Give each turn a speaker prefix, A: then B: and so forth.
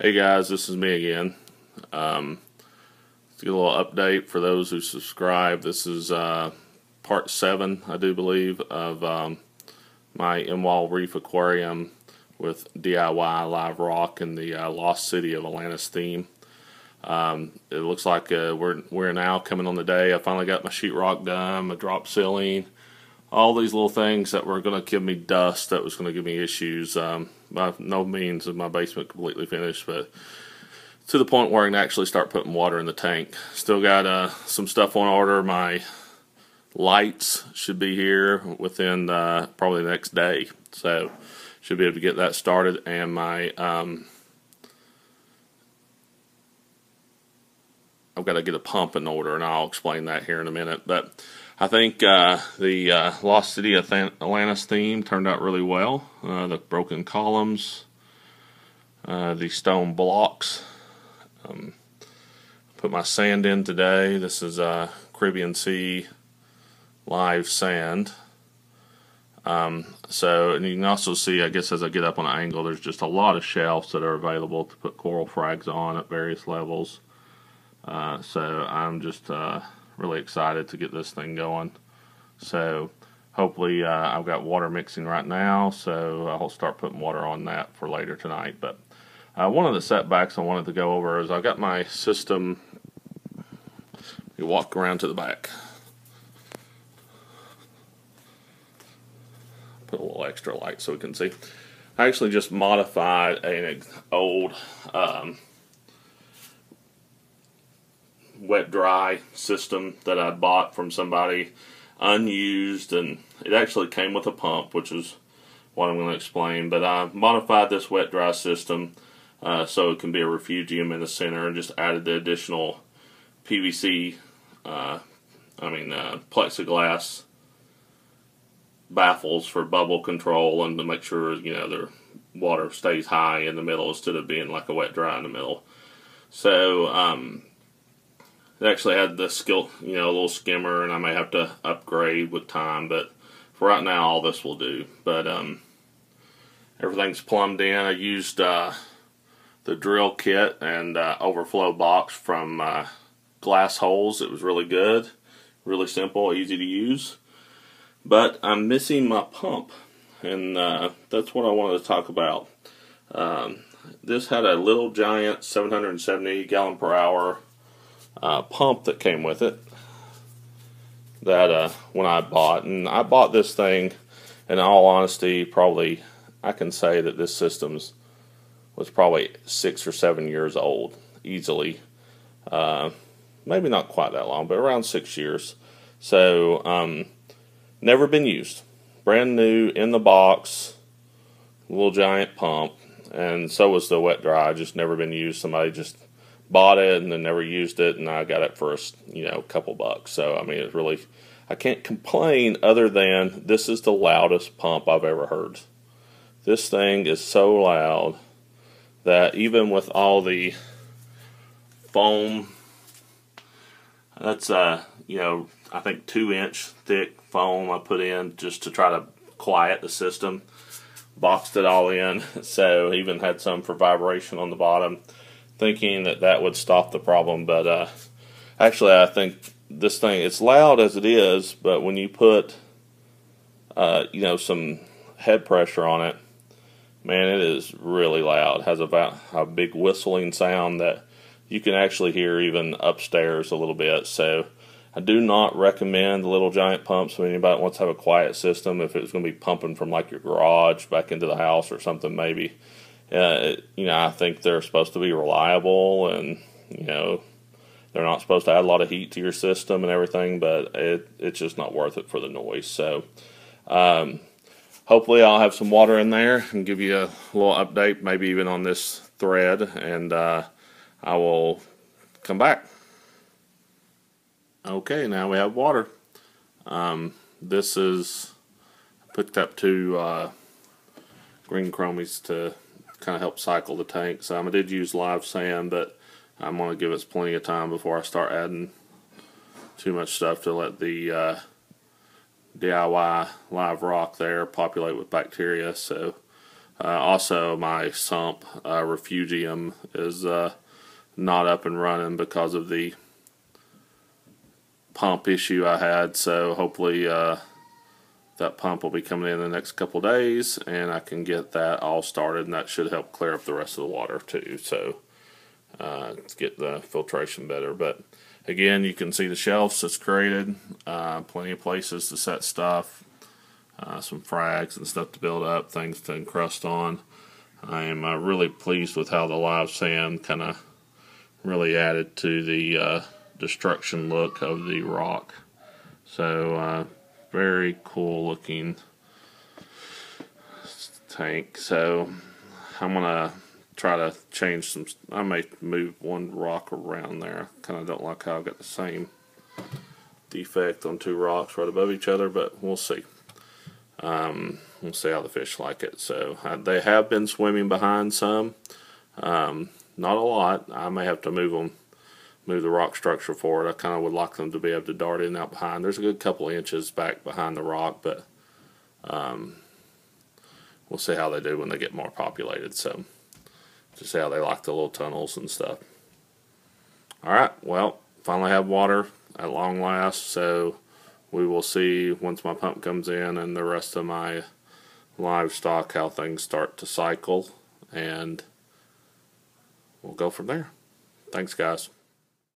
A: Hey guys, this is me again. Let's get a little update for those who subscribe. This is part 7, I do believe, of my in-wall reef aquarium with DIY live rock in the Lost City of Atlantis theme. It looks like we're now coming on the day. I finally got my sheetrock done, my drop ceiling, all these little things that were going to give me dust, that was going to give me issues. By no means is my basement completely finished, but to the point where I can actually start putting water in the tank. Still got some stuff on order. My lights should be here within probably the next day, so should be able to get that started. And my I've got to get a pump in order, and I'll explain that here in a minute. But I think the Lost City of Atlantis theme turned out really well. The broken columns, the stone blocks. Put my sand in today. This is Caribbean Sea live sand. So, and you can also see, I guess as I get up on an angle, there's just a lot of shelves that are available to put coral frags on at various levels. So I'm just really excited to get this thing going. So hopefully I've got water mixing right now, so I'll start putting water on that for later tonight. But one of the setbacks I wanted to go over is I got my system. You walk around to the back. Put a little extra light so we can see. I actually just modified an old wet dry system that I bought from somebody unused, and it actually came with a pump, which is what I'm going to explain. But I modified this wet dry system so it can be a refugium in the center, and just added the additional PVC plexiglass baffles for bubble control, and to make sure, you know, the water stays high in the middle instead of being like a wet dry in the middle. So it actually had the a little skimmer, and I may have to upgrade with time, but for right now all this will do. But everything's plumbed in. I used the drill kit and overflow box from Glass Holes. It was really good, really simple, easy to use. But I'm missing my pump, and that's what I wanted to talk about. This had a little giant 770 gallon per hour pump that came with it, that when I bought this thing, in all honesty, probably I can say that this system was probably 6 or 7 years old easily. Maybe not quite that long, but around 6 years. So never been used, brand new in the box, little giant pump. And so was the wet dry, just never been used. Somebody just bought it and then never used it, and I got it for a couple bucks. So I mean, it's really, I can't complain other than this is the loudest pump I've ever heard. This thing is so loud that even with all the foam, that's I think 2-inch thick foam I put in just to try to quiet the system, boxed it all in, so even had some for vibration on the bottom, thinking that would stop the problem. But actually I think this thing, it's loud as it is, but when you put some head pressure on it, man, it is really loud. It has a big whistling sound that you can actually hear even upstairs a little bit. So I do not recommend the little giant pumps when anybody wants to have a quiet system. If it's going to be pumping from like your garage back into the house or something, maybe. I think they're supposed to be reliable, and they're not supposed to add a lot of heat to your system and everything, but it's just not worth it for the noise. So hopefully I'll have some water in there and give you a little update, maybe even on this thread, and I will come back. Okay, now we have water. This is picked up 2 green chromies to kind of help cycle the tank. So I did use live sand, but I'm going to give us plenty of time before I start adding too much stuff to let the DIY live rock there populate with bacteria. So Also, my sump refugium is not up and running because of the pump issue I had, so hopefully that pump will be coming in the next couple days, and I can get that all started, and that should help clear up the rest of the water too, so to get the filtration better. But again, you can see the shelves that's created, plenty of places to set stuff, some frags and stuff to build up, things to encrust on. I am really pleased with how the live sand kind of really added to the destruction look of the rock. So very cool looking tank. So I'm gonna try to change some. I may move one rock around there. Kind of don't like how I've got the same defect on two rocks right above each other, but we'll see. We'll see how the fish like it. So they have been swimming behind some, not a lot. I may have to move the rock structure forward. I kind of would like them to be able to dart in and out behind. There's a good couple of inches back behind the rock, but we'll see how they do when they get more populated. So just see how they like the little tunnels and stuff. Alright, well, finally have water at long last, so we will see once my pump comes in and the rest of my livestock how things start to cycle, and we'll go from there. Thanks, guys.